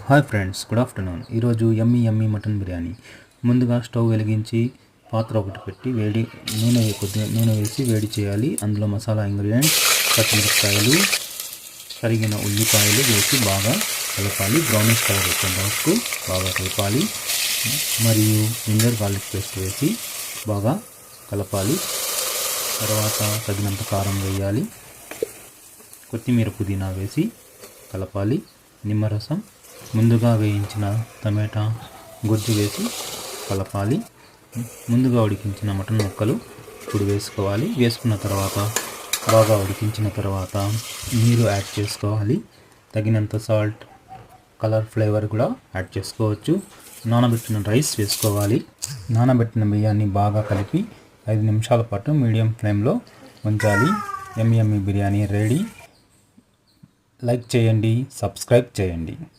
Hi friends, good afternoon. ఈరోజు యమ్మీ mutton biryani. ముందుగా stove వెలిగించి పాత్ర ఒకటి పెట్టి నూనె వేసి వేడి చేయాలి. అందులో మసాలా ఇంగ్రీడియంట్స్, పచ్చిమిరపకాయలు, కరిగిన ఉల్లిపాయలు వేసి బాగా కలపాలి. బ్రౌనిష్ కలర్ వచ్చేంత వరకు బాగా కలపాలి. మరియు జింజర్ గార్లిక్ పేస్ట్ వేసి బాగా కలపాలి. తర్వాత తగినంత కారం వేయాలి. కొత్తిమీర, పుదీనా వేసి కలపాలి. నిమ్మరసం, ముందుగా వేయించిన టమాటా గుజ్జు వేసి కలపాలి. ముందుగా ఉడికించిన మటన్ ముక్కలు ఇప్పుడు వేసుకోవాలి. వేసుకున్న తర్వాత బాగా ఉడికించిన తర్వాత నీరు యాడ్ చేసుకోవాలి. తగినంత సాల్ట్, కలర్, ఫ్లేవర్ కూడా యాడ్ చేసుకోవచ్చు. నానబెట్టిన రైస్ వేసుకోవాలి. నానబెట్టిన బియ్యాన్ని బాగా కలిపి 5 నిమిషాల పాటు మీడియం ఫ్లేమ్లో ఉంచాలి. యమ్మీ బిర్యానీ రెడీ. లైక్ చేయండి, సబ్స్క్రైబ్ చేయండి.